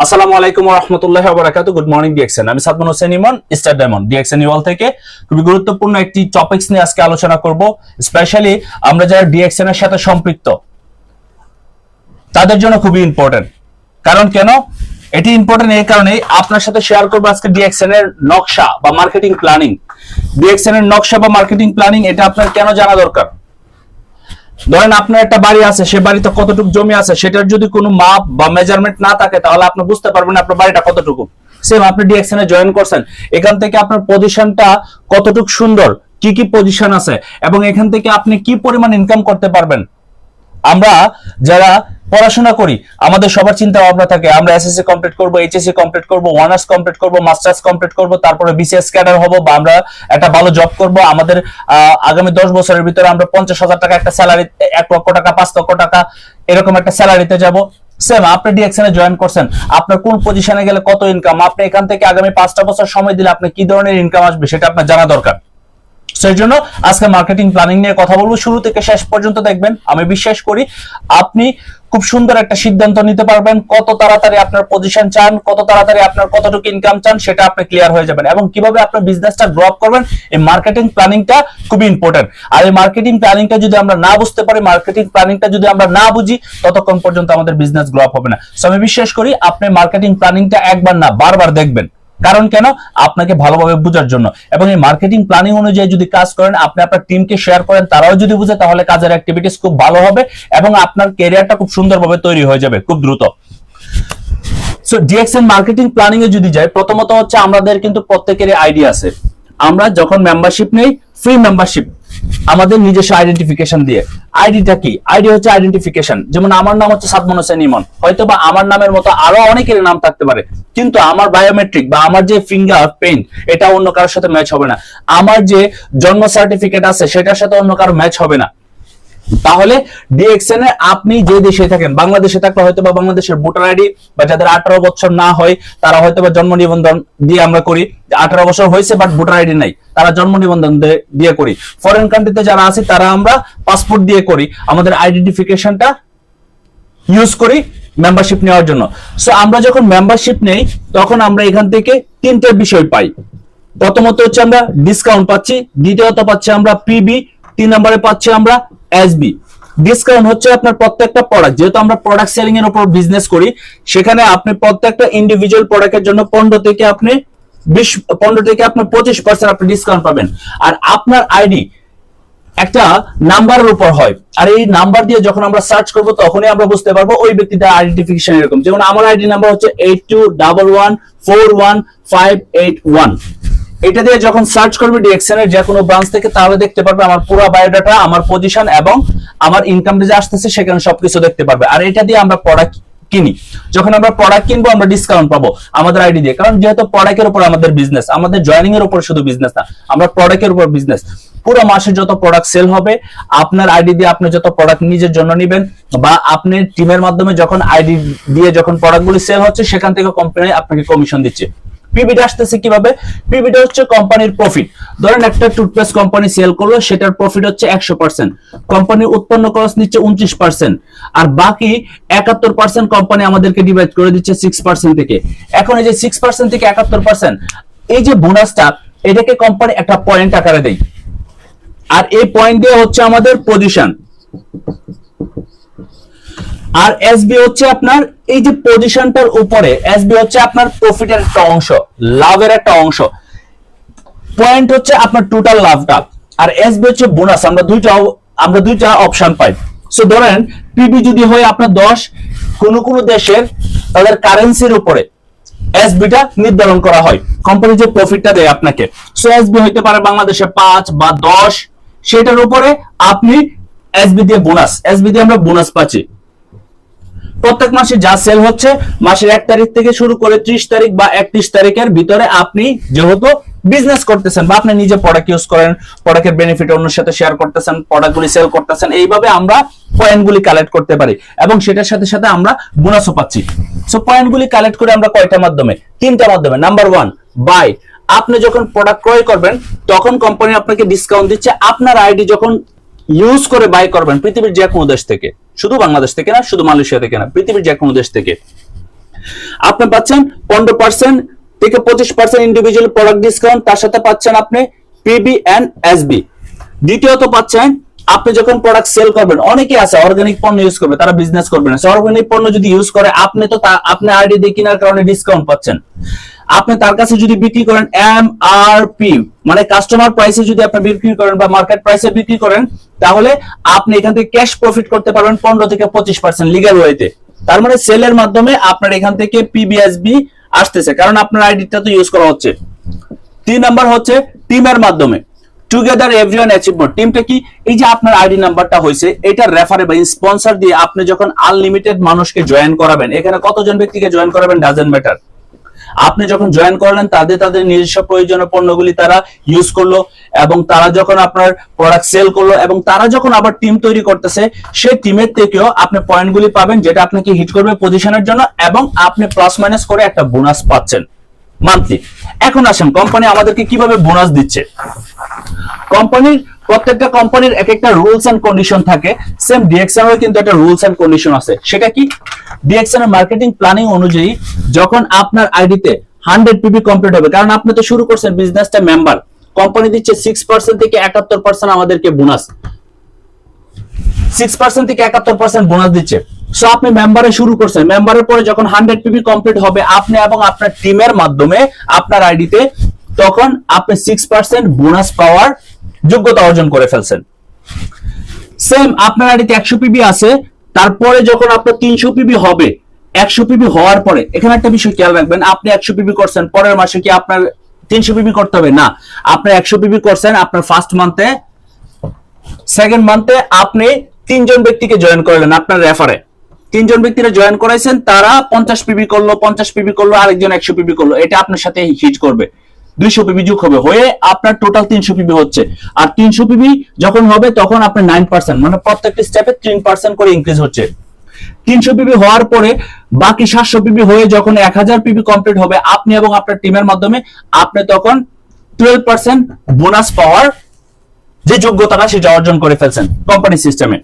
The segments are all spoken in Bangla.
আসসালামু আলাইকুম ওয়া রাহমাতুল্লাহি ওয়া বারাকাতুহু। Good morning DXN. আমি Sadman Hossain Emon, star diamond DXN ওয়াল থেকে খুবই গুরুত্বপূর্ণ একটি টপিকস নিয়ে আজকে আলোচনা করব। স্পেশালি আমরা যারা ডিএক্সএন এর সাথে সম্পৃক্ত তাদের জন্য খুবই ইম্পর্টেন্ট। কারণ কেন এটি ইম্পর্টেন্ট? এই কারণেই আপনার সাথে শেয়ার করব আজকে ডিএক্সএন এর নকশা বা মার্কেটিং প্ল্যানিং। ডিএক্সএন এর নকশা বা মার্কেটিং প্ল্যানিং এটা আপনার কেন জানা দরকার। ধরেন আপনার একটা বাড়ি আছে, সে বাড়িতে কতটুকু জমি আছে সেটার যদি কোনো মাপ বা মেজারমেন্ট না থাকে তাহলে আপনি বুঝতে পারবেন আপনার বাড়িটা কতটুকু। সেম আপনি ডিএক্সএন এ জয়েন করছেন, এখান থেকে আপনার পজিশনটা কতটুকু সুন্দর, কি কি পজিশন আছে এবং এখান থেকে আপনি কি পরিমাণ ইনকাম করতে পারবেন। আমরা যারা পড়াশোনা করি আমাদের সবার চিন্তা ভাবনা থাকে আমরা এসএসসি কমপ্লিট করব, এইচএসসি কমপ্লিট করব, অনার্স কমপ্লিট করব, মাস্টার্স কমপ্লিট করব, তারপরে বিসিএস ক্যাডার হব বা আমরা একটা ভালো জব করব। আমাদের আগামী 10 বছরের ভিতরে আমরা 50,000 টাকা একটা স্যালারি, 1 লক্ষ টাকা, 5 লক্ষ টাকা এরকম একটা স্যালারিতে যাব। সেম আপনি ডিএক্সএন এ জয়েন করছেন, আপনার কোন পজিশনে গেলে কত ইনকাম, আপনি এখান থেকে আগামী 5টা বছর সময় দিলে আপনি কি ধরনের ইনকাম আসবে সেটা আপনার জানা দরকার। সেই জন্য আজকে মার্কেটিং প্ল্যানিং নিয়ে কথা বলবো। শুরু থেকে শেষ পর্যন্ত দেখবেন। আমি বিশ্বাস করি আপনি খুব সুন্দর একটা সিদ্ধান্ত নিতে পারবেন। কত তাড়াতাড়ি আপনার পজিশন চান, কত তাড়াতাড়ি আপনার কতটুকু ইনকাম চান সেটা আপনি ক্লিয়ার হয়ে যাবেন এবং কিভাবে আপনার বিজনেসটা গ্রো আপ করবেন। এই মার্কেটিং প্ল্যানিংটা খুবই ইম্পর্টেন্ট। আর এই মার্কেটিং প্ল্যানিংটা যদি আমরা না বুঝতে পারি, মার্কেটিং প্ল্যানিংটা যদি আমরা না বুঝি, ততক্ষণ পর্যন্ত আমাদের বিজনেস গ্রো আপ হবে না। সো আমি বিশ্বাস করি আপনি মার্কেটিং প্ল্যানিংটা একবার না বারবার দেখবেন। কারণ কেন? আপনাকে ভালোভাবে বোঝার জন্য। এবং এই মার্কেটিং প্ল্যানিং অনুযায়ী যদি কাজ করেন, আপনি আপনার টিমকে শেয়ার করেন, তারাও যদি বুঝে, তাহলে কাজের অ্যাক্টিভিটিস খুব ভালো হবে এবং আপনার ক্যারিয়ারটা খুব সুন্দরভাবে তৈরি হয়ে যাবে খুব দ্রুত। সো ডিএক্সএন মার্কেটিং প্ল্যানিং এ যদি যাই, প্রথমত হচ্ছে আমাদের কিন্তু প্রত্যেকেরই আইডি আছে। আমরা যখন মেম্বারশিপ নেই, ফ্রি মেম্বারশিপ, আমাদের নিজস্ব আইডেন্টিফিকেশন দিয়ে। আইডিটা কি? আইডি হচ্ছে আইডেন্টিফিকেশন। যেমন আমার নাম হচ্ছে সাদমান হোসেন ইমন, হয়তো বা আমার নামের মতো আরো অনেকের নাম থাকতে পারে, কিন্তু আমার বায়োমেট্রিক বা আমার যে ফিঙ্গার প্রিন্ট এটা অন্য কারোর সাথে ম্যাচ হবে না। আমার যে জন্ম সার্টিফিকেট আছে সেটার সাথে অন্য কারো ম্যাচ হবে না। তাহলে ডিএক্সএন এ আপনি যে দেশে থাকেন, বাংলাদেশে থাকলে হয়তো বা বাংলাদেশের ভোটার আইডি, বা যাদের 18 বছর না হয় তারা হয়তো বা জন্ম নিবন্ধন দিয়ে আমরা করি। 18 বছর হয়েছে বাট ভোটার আইডি নাই, তারা জন্ম নিবন্ধন দিয়ে করি। ফরেন কান্ট্রিতে যারা আছে তারা আমরা পাসপোর্ট দিয়ে করি, আমাদের আইডেন্টিফিকেশনটা ইউজ করি মেম্বারশিপ নেওয়ার জন্য। সো আমরা যখন মেম্বারশিপ নেই তখন আমরা এখান থেকে তিনটা বিষয় পাই। প্রথমত হচ্ছে আমরা ডিসকাউন্ট পাচ্ছি, দ্বিতীয়ত পাচ্ছি আমরা পিবি, 3 নম্বরে পাচ্ছি আমরা এসবি। ডিসকাউন্ট হচ্ছে আপনার প্রত্যেকটা প্রোডাক্ট, যেহেতু আমরা প্রোডাক্ট সেলিং এর উপর বিজনেস করি, সেখানে আপনি প্রত্যেকটা ইন্ডিভিজুয়াল প্রোডাক্টের জন্য 15 থেকে আপনি 25% আপনি ডিসকাউন্ট পাবেন। আর আপনার আইডি একটা নাম্বারের উপর হয়, আর এই নাম্বার দিয়ে যখন আমরা সার্চ করব তখনই আমরা বুঝতে পারবো ওই ব্যক্তিটার আইডেন্টিফিকেশন এরকম। যেমন আমার আইডি নাম্বার হচ্ছে 82114151। এটা দিয়ে যখন সার্চ করবে ডিএক্সএন এর যে কোনো ব্রাঞ্চ থেকে, তাহলে দেখতে পারবে আমার পুরো বায়োডাটা, আমার পজিশন এবং আমার ইনকাম যে আসতেছে সেখানে সবকিছু দেখতে পারবে। আর এটা দিয়ে আমরা প্রোডাক্ট কিনি, যখন আমরা প্রোডাক্ট কিনবো আমরা ডিসকাউন্ট পাবো আমাদের আইডি দিয়ে। কারণ যেহেতু প্রোডাক্টের উপর আমাদের বিজনেস, আমাদের জয়েনিং এর উপর শুধু বিজনেস না, আমরা প্রোডাক্টের উপর বিজনেস। পুরো মাসে যত প্রোডাক্ট সেল হবে আপনার আইডি দিয়ে, আপনি যত প্রোডাক্ট নিজের জন্য নেবেন বা আপনি টিমের মাধ্যমে যখন আইডি দিয়ে যখন প্রোডাক্টগুলি সেল হচ্ছে, সেখান থেকে কোম্পানি আপনাকে কমিশন দিচ্ছে। পিবিটা আসতেছে কিভাবে? পিবিটা হচ্ছে কোম্পানির প্রফিট। ধরেন একটা টুথপেস্ট কোম্পানি সেল করলো, সেটার প্রফিট হচ্ছে 100%, কোম্পানি উৎপন্ন খরচ নিচ্ছে 29%, আর বাকি 71% কোম্পানি আমাদেরকে ডিভাইড করে দিচ্ছে 6% থেকে। এখন এই যে 6% থেকে 71%, এই যে বোনাসটা, এটাকে কোম্পানি একটা পয়েন্ট আকারে দেয়, আর এই পয়েন্ট দিয়ে হচ্ছে আমাদের পজিশন। আর এসবি হচ্ছে আপনার এই যে পজিশনটার উপরে, এসবি হচ্ছে আপনার প্রফিটের একটা অংশ, লাভের একটা অংশ। পয়েন্ট হচ্ছে আপনার টোটাল লাভটা, আর এসবি হচ্ছে বোনাস। আমরা দুইটা অপশন পাই। সো ধরেন পিবি যদি হয় আপনার 10, কোন কোন দেশের তাদের কারেন্সির উপরে এসবিটা নির্ধারণ করা হয়, কোম্পানি যে প্রফিটটা দেয় আপনাকে। সো এসবি হইতে পারে বাংলাদেশে 5 বা 10, সেটার উপরে আপনি এসবি দিয়ে আমরা বোনাস পাচ্ছি। প্রত্যেক মাসে যা সেল হচ্ছে, মাসের 1 তারিখ থেকে শুরু করে 30 তারিখ বা 31 তারিখের ভিতরে আপনি যেহেতু বিজনেস করতেছেন বা আপনি নিজে প্রোডাক্ট ইউজ করেন, প্রোডাক্টের বেনিফিট অন্যের সাথে শেয়ার করতেছেন, প্রোডাক্টগুলি সেল করতেছেন, এইভাবে আমরা পয়েন্টগুলি কালেক্ট করতে পারি এবং সেটার সাথে সাথে আমরা বোনাসও পাচ্ছি। সো পয়েন্টগুলি কালেক্ট করে আমরা কয়টা মাধ্যমে? 3টা মাধ্যমে। Number 1, buy. আপনি যখন প্রোডাক্ট ক্রয় করবেন তখন কোম্পানি আপনাকে ডিসকাউন্ট দিচ্ছে। আপনার আইডি যখন ইউজ করে বাই করবেন পৃথিবীর যে কোনো দেশ থেকে, শুধু বাংলাদেশ থেকে না, শুধু মালয়েশিয়া থেকে না, পৃথিবীর যে কোনো দেশ থেকে, আপনি পাচ্ছেন 15% থেকে 25% ইন্ডিভিজুয়াল প্রোডাক্ট ডিসকাউন্ট, তার সাথে পাচ্ছেন আপনি পিবি এন্ড এসবি। দ্বিতীয়ত পাচ্ছেন আপনি যখন প্রোডাক্ট সেল করবেন, অনেকে আছে অর্গানিক পণ্য ইউজ করবে, তারা বিজনেস করবে না। অর্গানিক পণ্য যদি ইউজ করে আপনি তো আপনি আইডি দিয়ে কেনার কারণে ডিসকাউন্ট পাচ্ছেন। আপনি তার কাছে যদি বিক্রি করেন এমআরপি মানে কাস্টমার প্রাইসে যদি আপনি বিক্রি করেন বা মার্কেট প্রাইসে বিক্রি করেন, তাহলে আপনি এখান থেকে ক্যাশ প্রফিট করতে পারবেন 15 থেকে 25% লিগ্যাল ওয়েতে। তার মানে সেলের মাধ্যমে আপনার এখান থেকে পিবিএসবি আসতেছে, কারণ আপনার আইডিটা তো ইউজ করা হচ্ছে। 3 নাম্বার হচ্ছে টিমের মাধ্যমে, টুগেদার এভরিওয়ান অ্যাচিভমেন্ট। টিমটা কি? এই যে আপনার আইডি নাম্বারটা হয়েছে, এটা রেফারে বা স্পন্সর দিয়ে আপনি যখন আনলিমিটেড মানুষকে জয়েন করাবেন, এখানে কতজন ব্যক্তিকে জয়েন করাবেন ডাজন্ট ম্যাটার। আপনি যখন জয়েন করলেন, তাদের নিজস্ব প্রয়োজনীয় পণ্যগুলি তারা ইউজ করলো, এবং তারা যখন আপনার প্রোডাক্ট সেল করলো, এবং তারা যখন আবার টিম তৈরি করতেছে, সেই টিমের থেকেও আপনি পয়েন্টগুলি পাবেন, যেটা আপনাকে হিট করবে পজিশনের জন্য, এবং আপনি প্লাস মাইনাস করে একটা বোনাস পাচ্ছেন মান্থলি। এখন আসেন কোম্পানি আমাদেরকে কিভাবে বোনাস দিচ্ছে। কোম্পানির প্রত্যেকটা কোম্পানির এক একটা রুলস এন্ড কন্ডিশন থাকে, সেম ডিএক্সএন এর কিন্তু একটা রুলস এন্ড কন্ডিশন আছে। সেটা কি? ডিএক্সএন এর মার্কেটিং প্ল্যানিং অনুযায়ী যখন আপনার আইডিতে 100 পিবি কমপ্লিট হবে, কারণ আপনি তো শুরু করছেন বিজনেসটা মেম্বার, কোম্পানি দিচ্ছে 6% থেকে 71% আমাদেরকে বোনাস, 6% থেকে 71% বোনাস দিচ্ছে। সো আপনি মেম্বারে শুরু করছেন, মেম্বারের পরে যখন 100 পিবি কমপ্লিট হবে, আপনি এবং আপনার টিমের মাধ্যমে আপনার আইডিতে, তখন আপনি 6% বোনাস পাওয়ার যোগ্যতা অর্জন করে ফেলছেন। সেম আপনার আইডিতে 100 পিবি আছে, তারপরে যখন আপনার 300 পিবি হবে, 100 পিবি হওয়ার পরে এখানে একটা বিষয় খেয়াল রাখবেন, আপনি 100 পিবি করছেন, পরের মাসে কি আপনার 300 পিবি করতে হবে? না, আপনি 100 পিবি করছেন, আপনার ফার্স্ট মান্থে, সেকেন্ড মান্থে আপনি 3 জন ব্যক্তিকে জয়েন করলেন আপনার রেফারে। 3 জন ব্যক্তিরা জয়েন করাইছেন, তারা 50 পিবি করলো, 50 পিবি করলো, আরেকজন 100 পিবি করলো, এটা আপনার সাথে হিট করবে, 200 পিবি যোগ হবে, হয়ে আপনার টোটাল 300 পিবি হচ্ছে। আর 300 পিবি যখন হবে, তখন আপনার 9% মানে প্রত্যেকটি স্টেপে 3% করে ইনক্রিজ হচ্ছে। 300 পিবি হওয়ার পরে বাকি 700 পিবি হয়ে যখন 1000 পিবি কমপ্লিট হবে, আপনি এবং আপনার টিমের মাধ্যমে আপনি তখন 12% বোনাস পাওয়ার যে যোগ্যতাটা সেটা অর্জন করে ফেলছেন কোম্পানি সিস্টেমে।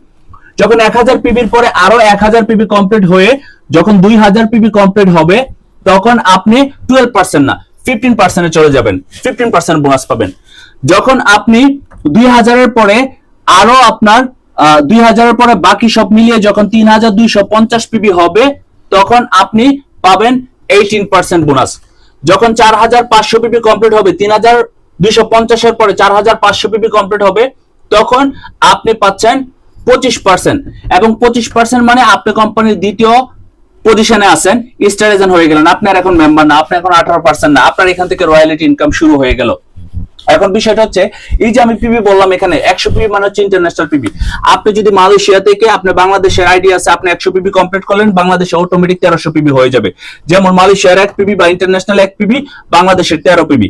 যখন 1000 পিবির পরে আরো 1000 পিবি কমপ্লিট হয়ে যখন 2000 পিবি কমপ্লিট হবে, তখন আপনি 12% না 15% এ চলে যাবেন, 15% বোনাস পাবেন। যখন আপনি 2000 এর পরে আরো আপনার 2000 এর পরে বাকি সব মিলিয়ে যখন 3250 পিবি হবে, তখন আপনি পাবেন 18% বোনাস। যখন 4500 পিবি কমপ্লিট হবে, 3250 এর পরে 4500 পিবি কমপ্লিট হবে, তখন আপনি পাচ্ছেন 25%, এবং 25% মানে আপনি কোম্পানির দ্বিতীয় পজিশনে আছেন, স্টার এজেন্ট হয়ে গেলেন। আপনার এখন মেম্বার না, আপনি এখন 18% না, আপনার এখান থেকে রয়্যালিটি ইনকাম শুরু হয়ে গেল। এখন বিষয়টা হচ্ছে, এই যে আমি পিবি বললাম, এখানে 100 পিবি মানে হচ্ছে ইন্টারন্যাশনাল পিবি। আপনি যদি মালয়েশিয়া থেকে, আপনি বাংলাদেশের আইডি আছে, আপনি 100 পিবি কমপ্লিট করলেন, বাংলাদেশে অটোমেটিক 1300 পিবি হয়ে যাবে। যেমন মালয়েশিয়ার 1 পিবি বা ইন্টারন্যাশনাল 1 পিবি, বাংলাদেশের 13 পিবি।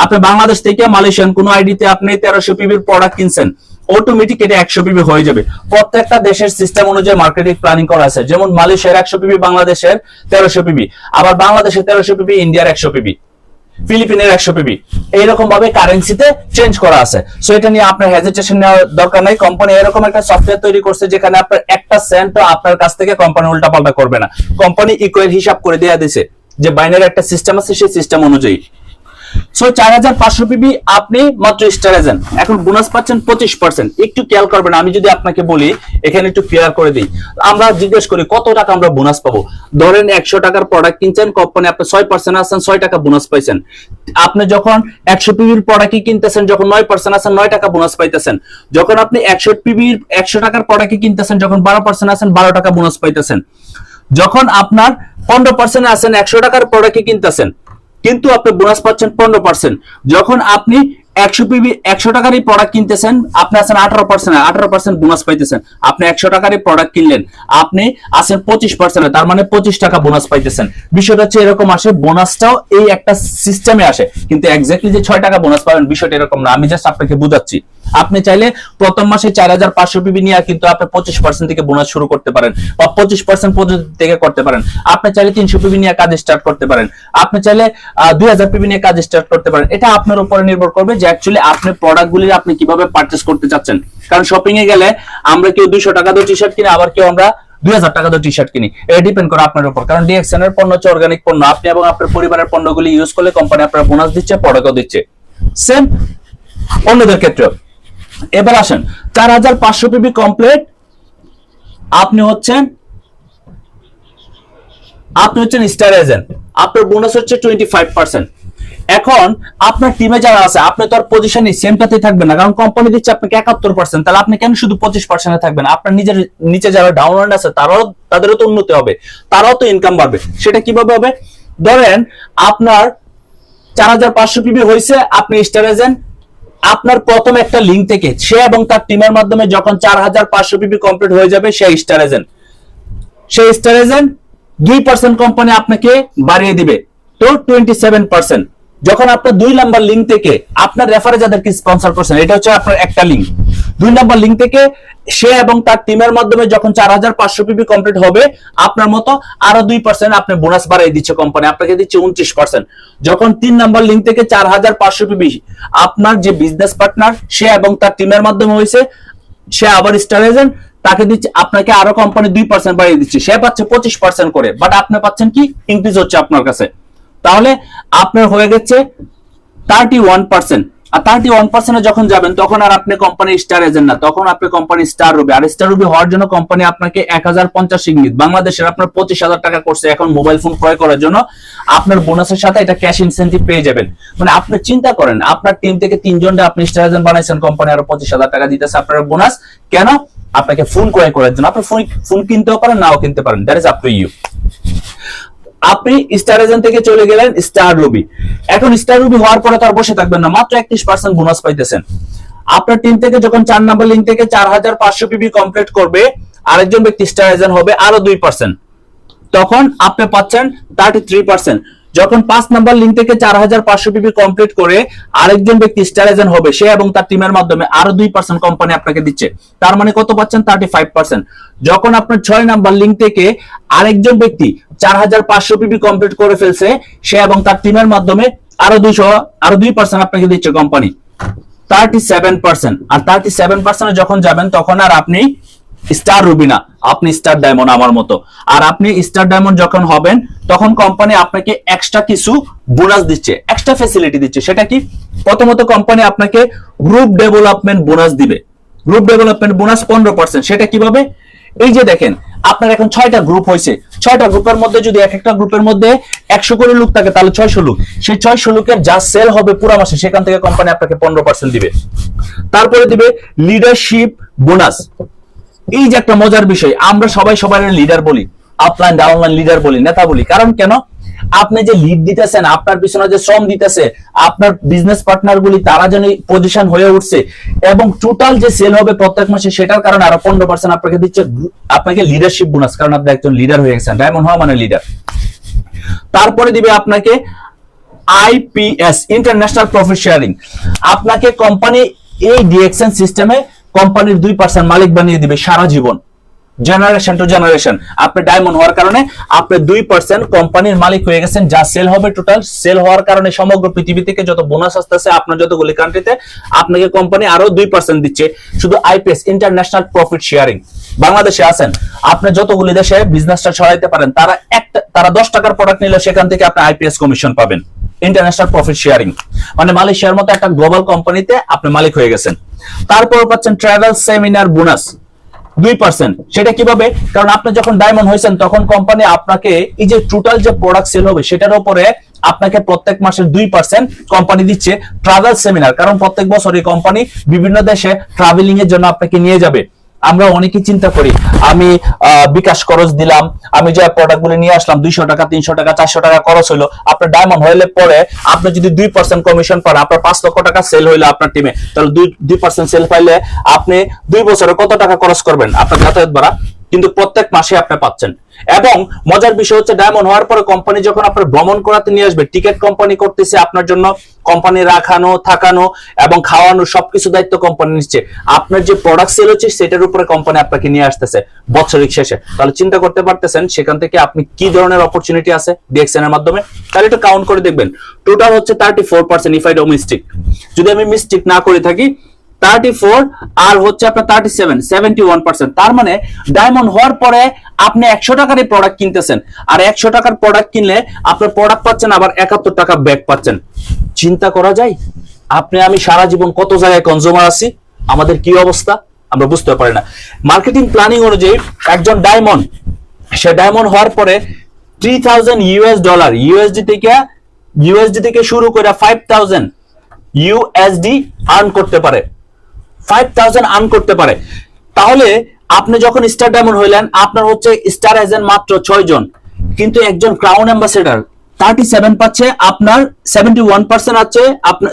আপনি বাংলাদেশ থেকে মালয়েশিয়ান কোন আইডিতে আপনি 1300 পিবির প্রোডাক্ট কিনছেন, অটোমেটিক এটা 100 পিবি হয়ে যাবে। প্রত্যেকটা দেশের সিস্টেম অনুযায়ী মার্কেটিং প্ল্যানিং করা আছে। যেমন মালয়েশিয়ার 100 পিবি, বাংলাদেশের 1300 পিবি, আবার বাংলাদেশের 1300 পিবি, ইন্ডিয়ার 100 পিবি, ফিলিপিনের 100 পিবি, এইরকম ভাবে কারেন্সিতে চেঞ্জ করা আছে। সো এটা নিয়ে আপনার হেজিটেশন নেওয়ার দরকার নাই। কোম্পানি এরকম একটা সফটওয়্যার তৈরি করছে, যেখানে আপনার একটা সেন্টও আপনার কাছ থেকে কোম্পানি উল্টাপাল্টা করবে না। কোম্পানি ইকুয়াল হিসাব করে দেয়া দিয়েছে যে বাইনারি একটা সিস্টেম আছে, সেই সিস্টেম অনুযায়ী। সো 4500 পিবি আপনি মাত্র স্টার এজেন্ট, এখন বোনাস পাচ্ছেন 25%। একটু খেয়াল করবেন, আমি যদি আপনাকে বলি, এখানে একটু ক্লিয়ার করে দিই, আমরা জিজ্ঞেস করি কত টাকা আমরা বোনাস পাবো। ধরেন 100 টাকার প্রোডাক্ট কিনছেন, কোম্পানি আপনি 6% আছেন, 6 টাকা বোনাস পাইছেন। আপনি যখন 100 পিবির প্রোডাক্ট কিনতেছেন, যখন 9% আছেন, 9 টাকা বোনাস পাইতেছেন। যখন আপনি 100 পিবির 100 টাকার প্রোডাক্ট কিনতেছেন, যখন 12% আছেন, 12 টাকা বোনাস পাইতেছেন। যখন আপনার 15% আছেন, 100 টাকার প্রোডাক্ট কিনতেছেন, কিন্তু আপনি বোনাস পাচ্ছেন 15%। যখন আপনি 100 পিবি 100 টাকারই প্রোডাক্ট কিনতেছেন, আপনি আছেন 18% বোনাস পাইতেছেন। আপনি 100 টাকারই প্রোডাক্ট কিনলেন, আপনি আছেন 25%, তার মানে 25 টাকা বোনাস পাইতেছেন। বিষয়টা হচ্ছে এরকম আসে, বোনাসটাও এই একটা সিস্টেমে আসে, কিন্তু এক্স্যাক্টলি যে 6 টাকা বোনাস পাবেন বিষয়টা এরকম না। আমি জাস্ট আপনাকে বুঝাচ্ছি। আপনি চাইলে প্রথম মাসে 4500 পিবি নিয়ে কিন্তু আপনি 25% থেকে বোনাস শুরু করতে পারেন, বা 25% পর্যন্ত থেকে করতে পারেন। আপনি চাইলে 300 পিবি নিয়ে কাজ স্টার্ট করতে পারেন, আপনি চাইলে 2000 পিবি নিয়ে কাজ স্টার্ট করতে পারেন। এটা আপনার উপরে নির্ভর করবে যে অ্যাকচুয়ালি আপনি প্রোডাক্টগুলি আপনি কিভাবে পারচেজ করতে চাচ্ছেন। কারণ শপিং এ গেলে আমরা কেউ 200 টাকা দিয়ে টি-শার্ট কিনে, আবার কেউ আমরা 2000 টাকা দিয়ে টি শার্ট কিনি, এটা ডিপেন্ড করে আপনার উপর। কারণ ডিএক্সএন এর পণ্য হচ্ছে অর্গানিক পণ্য, আপনি এবং আপনার পরিবারের পণ্যগুলি ইউজ করলে কোম্পানি আপনার বোনাস দিচ্ছে, প্রোডাক্টও দিচ্ছে। সেম অন্যদের ক্ষেত্রে। এবার আসেন 4500 পিবি কমপ্লিট, আপনি হচ্ছেন স্টার এজেন্ট, আপনার বোনাস হচ্ছে 25%। এখন আপনার টিমে যারা আছে, আপনি তো আর পজিশনে সেমটাতে থাকবেন না, কারণ কোম্পানি দিচ্ছে আপনাকে 71%, তাহলে আপনি কেন শুধু 25% থাকবেন? আপনার নিজের নিচে যারা ডাউনলাইন আছে তাদেরও তো উন্নতি হবে, তারাও তো ইনকাম বাড়বে। সেটা কিভাবে হবে? ধরেন আপনার 4500 পিবি হয়েছে, আপনি স্টার এজেন্ট, আপনার প্রথম একটা লিঙ্ক থেকে সে এবং তার টিমের মাধ্যমে যখন 4500 পিবি কমপ্লিট হয়ে যাবে, সেই স্টার এজেন্ট 2% কোম্পানি আপনাকে বাড়িয়ে দিবে, তো 27%। যখন আপনার 2 নাম্বার লিঙ্ক থেকে আপনার রেফারে যাদেরকে স্পন্সর করছেন, এটা হচ্ছে আপনার একটা লিঙ্ক, 2 নাম্বার লিঙ্ক থেকে সে এবং তার টিমের মাধ্যমে যখন 4500 পিবি কমপ্লিট হবে, আপনার মতো আরো 2% আপনি বোনাস বাড়িয়ে দিচ্ছে কোম্পানি, আপনাকে দিচ্ছে 29%। যখন 3 নাম্বার লিঙ্ক থেকে 4500 পিবি আপনার যে বিজনেস পার্টনার সে এবং তার টিমের মাধ্যমে হয়েছে, সে আবার স্টার এজেন্ট, তাকে দিচ্ছে, আপনাকে আরো কোম্পানি 2% বাড়িয়ে দিচ্ছে, সে পাচ্ছে 25% করে, বাট আপনি পাচ্ছেন কি? ইনক্রিজ হচ্ছে আপনার কাছে। তাহলে আপনার হয়ে গেছে 31%। আর 31% যখন যাবেন, তখন আর আপনি কোম্পানি স্টার এজেন্ট না, তখন আপনি কোম্পানি স্টার রুবি। আর স্টার রুবি হওয়ার জন্য কোম্পানি আপনাকে 1050 ইঙ্গিত, বাংলাদেশের আপনার 25,000 টাকা করছে এখন মোবাইল ফোন ক্রয় করার জন্য। আপনার বোনাসের সাথে এটা ক্যাশ ইনসেন্টিভ পেয়ে যাবেন। মানে আপনি চিন্তা করেন, আপনার টিম থেকে 3 জনকে আপনি স্টার এজেন্ট বানাইছেন, কোম্পানি আরো 25,000 টাকা দিতেছে আপনার বোনাস। কেন? আপনাকে ফোন ক্রয় করার জন্য। আপনি ফোন কিনতেও পারেন, নাও কিনতে পারেন, that is up to you. আপনি স্টার এজেন্ট থেকে চলে গেলেন স্টার রুবি। এখন স্টার রুবি হওয়ার পরে তো আর বসে থাকবেন না, মাত্র 31% বোনাস পাইতেছেন। আপনার টিম থেকে যখন 4 নাম্বার লিঙ্ক থেকে 4500 পিবি কমপ্লিট করবে, আরেকজন ব্যক্তি স্টার এজেন্ট হবে, আরো 2%, তখন আপনি পাচ্ছেন 33%। যখন 5 নাম্বার লিঙ্ক থেকে 4500 পিবি কমপ্লিট করে আরেকজন ব্যক্তি স্টার এজেন্ট হবে, সে এবং তার টিমের মাধ্যমে আরো 2% কোম্পানি আপনাকে দিচ্ছে, তার মানে কত পাচ্ছেন? 35%। যখন আপনার 6 নাম্বার লিঙ্ক থেকে আরেকজন ব্যক্তি 4500 পিবি কমপ্লিট করে ফেলছে, সে এবং তার টিমের মাধ্যমে আরো 2% আপনাকে দিচ্ছে কোম্পানি, 37%। আর 37% যখন যাবেন, তখন আর আপনি স্টার রুবি না, আপনি স্টার ডায়মন্ড আমার মতো। আর আপনি স্টার ডায়মন্ড যখন হবেন, তখন কোম্পানি আপনাকে এক্সট্রা কিছু বোনাস দিচ্ছে, এক্সট্রা ফ্যাসিলিটি দিচ্ছে। সেটা কি? প্রথমত কোম্পানি আপনাকে গ্রুপ ডেভেলপমেন্ট বোনাস দিবে, গ্রুপ ডেভেলপমেন্ট বোনাস 15%। সেটা কিভাবে? এই যে দেখেন, আপনার এখন 6টা গ্রুপ হয়েছে, 6টা গ্রুপের মধ্যে যদি এক একটা গ্রুপের মধ্যে 100 করে লোক থাকে, তাহলে 600 লোক, সেই 600 লোকের যা সেল হবে পুরো মাসে, সেখান থেকে কোম্পানি আপনাকে 15% দিবে। তারপরে দিবে লিডারশিপ বোনাস। এই যে একটা মজার বিষয়, আমরা সবাই সবাই লিডার বলি, আপলাইন ডাউনলাইন লিডার বলি, নেতা বলি। কারণ কেন? আপনি যে লিড দিতেছেন, আপনার পিছনে যে শ্রম দিতেছে, আপনার বিজনেস পার্টনার গুলি তারা যেন পজিশন হয়ে উঠছে, এবং টোটাল যে সেল হবে প্রত্যেক মাসে, সেটার কারণে আরো 15% আপনাকে দিচ্ছে, আপনাকে লিডারশিপ বোনাস, কারণ আপনি একজন লিডার হয়ে গেছেন, ডায়মন্ড হওয়া মানে লিডার। তারপরে দিবে আপনাকে আইপিএস, ইন্টারন্যাশনাল প্রফিট শেয়ারিং। আপনাকে কোম্পানি এই ডিএক্সএন সিস্টেমে কোম্পানির 2% মালিক বানিয়ে দিবে সারা জীবন, জেনারেশন টু জেনারেশন। আপনি ডায়মন্ড হওয়ার কারণে আপনি 2% কোম্পানির মালিক হয়ে গেছেন। যা সেল হবে, টোটাল সেল হওয়ার কারণে সমগ্র পৃথিবী থেকে যত বোনাস আসতেছে আপনার যতগুলি কান্ট্রিতে, আপনাকে কোম্পানি আরো 2% দিচ্ছে। শুধু আইপিএস, ইন্টারন্যাশনাল প্রফিট শেয়ারিং। বাংলাদেশে আছেন, আপনি যতগুলি দেশে বিজনেসটা ছড়াইতে পারেন, তারা 10 টাকার প্রোডাক্ট নিলে সেখান থেকে আপনি আইপিএস কমিশন পাবেন, ইন্টারন্যাশনাল প্রফিট শেয়ারিং। মানে মালয়েশিয়ার মতো একটা গ্লোবাল কোম্পানিতে আপনি মালিক হয়ে গেছেন। তারপর পাচ্ছেন ট্রাভেল সেমিনার বোনাস 2%। সেটা কিভাবে? কারণ আপনি যখন ডায়মন্ড হয়েছেন, তখন কোম্পানি আপনাকে এই যে টোটাল যে প্রোডাক্ট সেল হবে, সেটার উপরে আপনাকে প্রত্যেক মাসে 2% কোম্পানি দিচ্ছে ট্রাভেল সেমিনার। কারণ প্রত্যেক বছর এই কোম্পানি বিভিন্ন দেশে ট্রাভেলিং এর জন্য আপনাকে নিয়ে যাবে। আমরা অনেকে চিন্তা করি, আমি বিকাশ খরচ দিলাম, আমি যে প্রোডাক্টগুলো নিয়ে আসলাম, 200 টাকা 300 টাকা 400 টাকা খরচ হলো। আপনার ডায়মন্ড হইলে পরে আপনি যদি 2% কমিশন পান, আপনার 5 লক্ষ টাকা সেল হইলো আপনার টিমে, তাহলে 2% সেল পাইলে আপনি 2 বছরে কত টাকা খরচ করবেন আপনার যাতায়াত ভাড়া, কিন্তু প্রত্যেক মাসে আপনি পাচ্ছেন। এবং মজার বিষয় হচ্ছে, ডায়মন্ড হওয়ার পরে কোম্পানি যখন আপনার ভ্রমণ করাতে নিয়ে আসবে, টিকিট কোম্পানি করতেছে আপনার জন্য, কোম্পানি রাখানো, থাকানো এবং খাওয়ানো সবকিছু দায়িত্ব কোম্পানি নিচ্ছে। আপনার যে প্রোডাক্ট সেল হচ্ছে, সেটার উপরে কোম্পানি আপনাকে নিয়ে আসতেছে বছরিক শেষে। তাহলে চিন্তা করতে পারতেছেন সেখান থেকে আপনি কি ধরনের অপরচুনিটি আছে ডিএক্সএন এর মাধ্যমে। তাহলে একটু কাউন্ট করে দেখবেন, টোটাল হচ্ছে 34% ইফ আই ডোমেস্টিক। যদি আমি মিস্টেক না করে থাকি, 34 আর হচ্ছে আপনার 37, 71%। তার মানে ডায়মন্ড হওয়ার পরে আপনি 100 টাকারই প্রোডাক্ট কিনতেছেন, আর 100 টাকার প্রোডাক্ট কিনলে আপনার প্রোডাক্ট পাচ্ছেন আবার 71 টাকা ব্যাক পাচ্ছেন। চিন্তা করা যায় আপনি আমি সারা জীবন কত জায়গায় কনজিউমার আছি, আমাদের কি অবস্থা আমরা বুঝতে পারি না। মার্কেটিং প্ল্যানিং অনুযায়ী একজন ডায়মন্ড, সে ডায়মন্ড হওয়ার পরে $3000 ইউএসডি থেকে শুরু করে 5000 ইউএসডি আর্ন করতে পারে, 5000 আর্ন করতে পারে। তাহলে আপনি যখন স্টার ডায়মন্ড হইলেন, আপনার হচ্ছে স্টার এজেন্ট মাত্র 6 জন, কিন্তু একজন ক্রাউন অ্যাম্বাসেডর 37 পাচ্ছে, আপনার 71% আছে, আপনার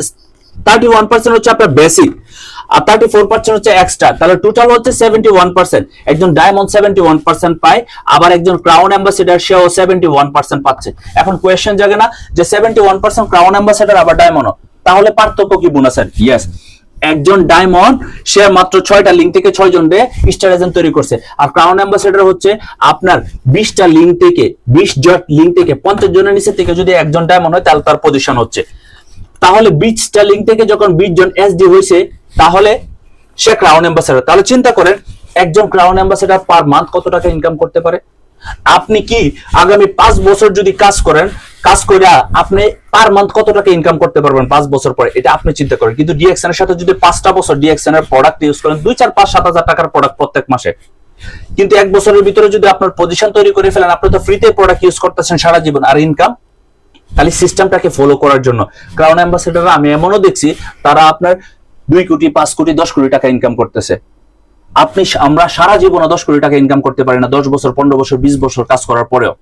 31% হচ্ছে আপনার বেসিক, আর 34% হচ্ছে এক্সট্রা। তাহলে টোটাল হচ্ছে 71%। একজন ডায়মন্ড 71% পায়, আবার একজন ক্রাউন অ্যাম্বাসেডর সেও 71% পাচ্ছে। এখন কোয়েশ্চেন জাগে না যে 71% ক্রাউন অ্যাম্বাসেডর আবার ডায়মন্ড, তাহলে পার্থক্য কি বোনাসের? ইয়েস, একজন ডায়মন্ড সে মাত্র 6টা লিঙ্ক থেকে 6 জন রে স্টার এজেন্ট তৈরি করছে, আর ক্রাউন অ্যাম্বাসেডর হচ্ছে আপনার 20টা লিঙ্ক থেকে 20 জন লিঙ্ক থেকে 50 জনের নিচে থেকে যদি একজন ডায়মন্ড হয় তাহলে তার পজিশন হচ্ছে। তাহলে 20টা লিঙ্ক থেকে যখন 20 জন এসডি হয়েছে তাহলে সে ক্রাউন অ্যাম্বাসেডর। তাহলে চিন্তা করেন একজন ক্রাউন অ্যাম্বাসেডর পার মান্থ কত টাকা ইনকাম করতে পারে। আপনি কি আগামী 5 বছর যদি কাজ করেন, কাজ করে আপনি পার মান্থ কত টাকা ইনকাম করতে পারবেন 5 বছর পরে, এটা আপনি চিন্তা করেন। কিন্তু ডিএক্সএন এর সাথে যদি 5টা বছর ডিএক্সএন এর প্রোডাক্ট ইউজ করেন, 2 4 5 7 হাজার টাকার প্রোডাক্ট প্রত্যেক মাসে, কিন্তু 1 বছরের ভিতরে যদি আপনার পজিশন তৈরি করে ফেলেন, আপনি তো ফ্রিতে প্রোডাক্ট ইউজ করতেছেন সারা জীবন, আর ইনকাম। তাহলে সিস্টেমটাকে ফলো করার জন্য ক্রাউন অ্যাম্বাসেডর আমি এমনও দেখছি তারা আপনার 2 কোটি 5 কোটি 10 কোটি টাকা ইনকাম করতেছে। আমরা সারা জীবনে 10 কোটি টাকা ইনকাম করতে পারি না, 10 বছর 15 বছর 20 বছর কাজ করার পরেও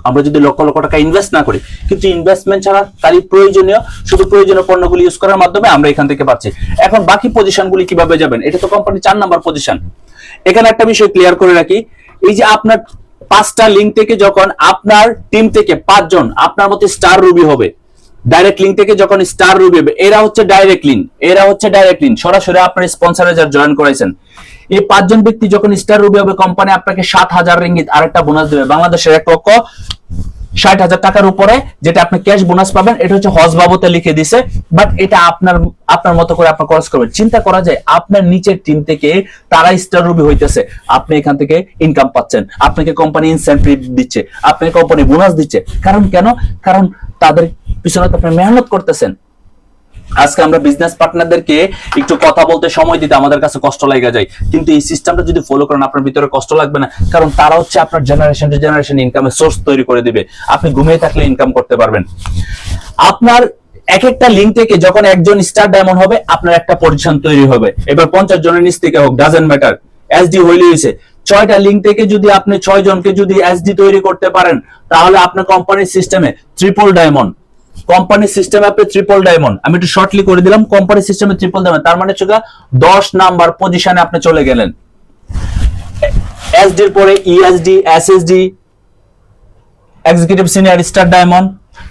আমরা যদি লক্ষ লক্ষ টাকা ইনভেস্ট না করি। কিন্তু ইনভেস্টমেন্ট ছাড়া তারই প্রয়োজনীয় শুধু প্রয়োজনীয় পণ্যগুলি ইউজ করার মাধ্যমে আমরা এখান থেকে পাচ্ছি। এখন বাকি পজিশনগুলি কিভাবে যাবেন, এটা তো কোম্পানি 4 নাম্বার পজিশন। এখানে একটা বিষয় ক্লিয়ার করে রাখি, এই যে আপনার 5টা লিঙ্ক থেকে যখন আপনার টিম থেকে 5 জন আপনার মতো স্টার রুবি হবে, ডাইরেক্ট লিঙ্ক থেকে যখন স্টার রুবি হবে, এরা হচ্ছে ডাইরেক্ট লিঙ্ক, সরাসরি আপনার স্পন্সরে যারা জয়েন করাইছেন, এই 5 জন ব্যক্তি যখন স্টার রুবি হবে, কোম্পানি আপনাকে 7000 রিঙ্গিত আরেকটা বোনাস দেবে, বাংলাদেশের 1,60,000 টাকার উপরে, যেটা আপনি ক্যাশ বোনাস পাবেন। এটা হচ্ছে হজ বাবতে লিখে দিছে, বাট এটা আপনার মতো করে আপনি খরচ করবেন। চিন্তা করা যায় আপনার নিচের টিম থেকে তারা স্টার রুবি হইতেছে, আপনি এখান থেকে ইনকাম পাচ্ছেন, আপনাকে কোম্পানি ইনসেন্টিভ দিচ্ছে, আপনাকে কোম্পানি বোনাস দিচ্ছে। কারণ তাদের পিছনে তো আপনি মেহনত করতেছেন। আজকে আমরা বিজনেস পার্টনারদেরকে একটু কথা বলতে সময় দিতে আমাদের কাছে কষ্ট লেগে যায়, কিন্তু এই সিস্টেমটা যদি ফলো করেন আপনার ভিতরে কষ্ট লাগবে না, কারণ তারা হচ্ছে আপনার জেনারেশন টু জেনারেশন ইনকামের সোর্স তৈরি করে দিবে। আপনি ঘুমিয়ে থাকলে ইনকাম করতে পারবেন। আপনার এক একটা লিঙ্ক থেকে যখন একজন স্টার ডায়মন্ড হবে, আপনার একটা পজিশন তৈরি হবে। এবার 50 জনের নিচ থেকে হোক, ডাজেন্ট ম্যাটার, এসডি হইলে হইছে। 6টা লিঙ্ক থেকে যদি আপনি 6 জনকে যদি এসডি তৈরি করতে পারেন, তাহলে আপনার কোম্পানির সিস্টেমে ট্রিপল ডায়মন্ড, কোম্পানি সিস্টেমে আপনি ট্রিপল ডায়মন্ড, আমি একটু শর্টলি করে দিলাম, কোম্পানি সিস্টেমে ট্রিপল ডায়মন্ড, তার মানে হচ্ছে 10 নাম্বার পজিশনে আপনি চলে গেলেন। এসডি এর পরে ESD, SSD, executive senior star diamond,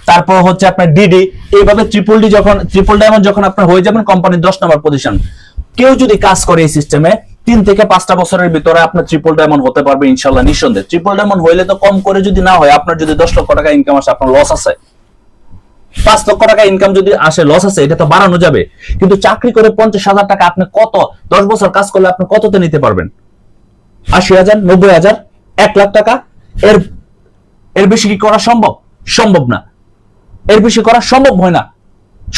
তারপর হচ্ছে আপনার ডিডি, এইভাবে ট্রিপল ডায়মন্ড যখন আপনার হয়ে যাবেন, কোম্পানির 10 নাম্বার পজিশন। কেউ যদি কাজ করে এই সিস্টেমে 3 থেকে 5টা বছরের ভিতরে আপনার ট্রিপল ডায়মন্ড হতে পারবে ইনশাআল্লাহ, নিঃসন্দেহে। ট্রিপল ডায়মন্ড হইলে তো কম করে যদি না হয়, আপনার যদি 10 লক্ষ টাকা ইনকাম আসে, আপনার লস আছে। 5 লক্ষ টাকা ইনকাম যদি আসে, লস আছে, এটা তো বাড়ানো যাবে। কিন্তু চাকরি করে 50,000 টাকা আপনি 10 বছর কাজ করলে আপনি কততে নিতে পারবেন? 80,000, 90,000, 1 লাখ টাকা। এর বেশি কি করা সম্ভব না। এর বেশি করা সম্ভব হয় না।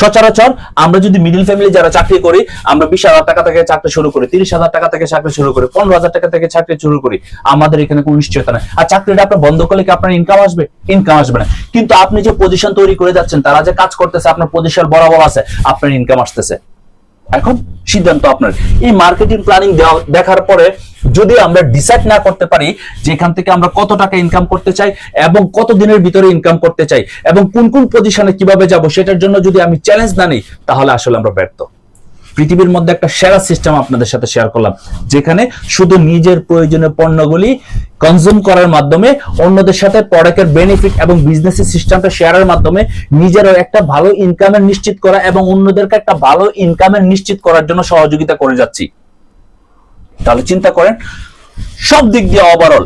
সচরাচর আমরা যদি মিডল ফ্যামিলি যারা চাকরি করি, আমরা 20,000 টাকা থেকে চাকরি শুরু করি, 30,000 টাকা থেকে চাকরি শুরু করি, 15,000 টাকা থেকে চাকরি শুরু করি, আমাদের এখানে কোনো নিশ্চয়তা নেই। আর চাকরিটা আপনি বন্ধ করলে কি আপনার ইনকাম আসবে? ইনকাম আসবে না। কিন্তু আপনি যে পজিশন তৈরি করে যাচ্ছেন, তারা যে কাজ করতেছে, আপনার পজিশন বরাবর আছে, আপনার ইনকাম আসতেছে। এখন সিদ্ধান্ত আপনার। এই মার্কেটিং প্ল্যানিং দেখার পরে যদি আমরা ডিসাইড না করতে পারি যে এখান থেকে আমরা কত টাকা ইনকাম করতে চাই এবং কত দিনের ভিতরে ইনকাম করতে চাই এবং কোন কোন পজিশনে কিভাবে যাব, সেটার জন্য যদি আমি চ্যালেঞ্জ না নিই, তাহলে আসলে আমরা ব্যর্থ। পৃথিবীর মধ্যে একটা সেরা সিস্টেম আপনাদের সাথে শেয়ার করলাম, যেখানে শুধু নিজের প্রয়োজনীয় পণ্যগুলি কনজিউম করার মাধ্যমে, অন্যদের সাথে প্রোডাক্টের বেনিফিট এবং বিজনেসের সিস্টেমটা শেয়ারের মাধ্যমে নিজেরও একটা ভালো ইনকামের নিশ্চিত করা এবং অন্যদেরকে একটা ভালো ইনকামের নিশ্চিত করার জন্য সহযোগিতা করে যাচ্ছি। তাহলে চিন্তা করেন, সব দিক দিয়ে ওভারঅল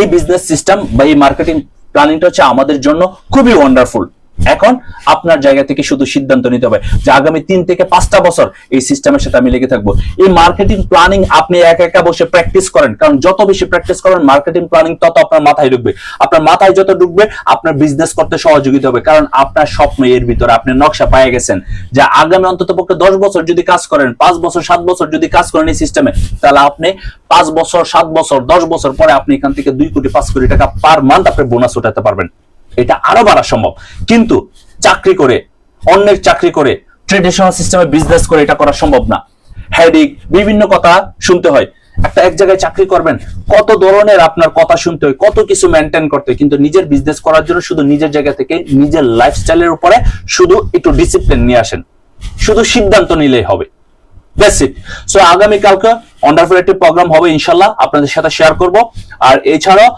এই বিজনেস সিস্টেম বা এই মার্কেটিং প্ল্যানিংটা হচ্ছে আমাদের জন্য খুবই ওয়ান্ডারফুল। এখন আপনার জায়গা থেকে শুধু সিদ্ধান্ত নিতে হবে যে আগামী 3 থেকে 5টা বছর এই সিস্টেমের সাথে আমি লেগে থাকবো। এই মার্কেটিং প্ল্যানিং আপনি একা একা বসে প্র্যাকটিস করেন, কারণ যত বেশি প্র্যাকটিস করেন মার্কেটিং প্ল্যানিং তত আপনার মাথায় ঢুকবে। আপনার মাথায় যত ঢুকবে আপনার বিজনেস করতে সহযোগিতা হবে, কারণ আপনার স্বপ্ন এর ভিতরে আপনি নকশা পেয়ে গেছেন যে আগামী অন্তত পক্ষে 10 বছর যদি কাজ করেন, 5 বছর 7 বছর যদি কাজ করেন এই সিস্টেমে, তাহলে আপনি 5 বছর 7 বছর 10 বছর পরে আপনি এখান থেকে 2 কোটি 5 কোটি টাকা পার মান্থ আপনি বোনাস উঠাতে পারবেন। এটা আরো বাড়া সম্ভব, কিন্তু চাকরি করে, অন্যের চাকরি করে, ট্রেডিশনাল সিস্টেমে বিজনেস করে এটা করা সম্ভব না। হেডিক, বিভিন্ন কথা শুনতে হয়। এক জায়গায় চাকরি করবেন, কত ধরনের আপনার কথা শুনতে হয়, কত কিছু মেনটেন করতে হয়, কিন্তু নিজের বিজনেস করার জন্য শুধু নিজের জায়গা থেকে নিজের লাইফস্টাইলের উপরে শুধু একটু ডিসিপ্লিন নিয়ে আসেন, শুধু সিদ্ধান্ত নিলেই হবে। That's it. সো আগামী কালকে ওয়ান্ডারফুল একটি প্রোগ্রাম হবে ইনশাআল্লাহ, আপনাদের সাথে শেয়ার করব। আর এছাড়াও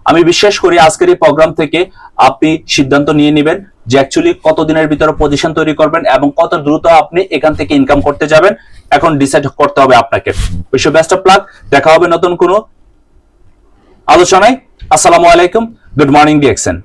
আমি বিশ্বাস করি আজকের এই প্রোগ্রাম থেকে আপনি সিদ্ধান্ত নিয়ে নেবেন যে অ্যাকচুয়ালি কত দিনের ভিতরে পজিশন তৈরি করবেন এবং কত দ্রুত আপনি এখান থেকে ইনকাম করতে যাবেন। এখন ডিসাইড করতে হবে আপনাকে। Wish you best of luck. দেখা হবে নতুন কোনো আলোচনায়। আসসালামু আলাইকুম, গুড মর্নিং ডিএক্সএন।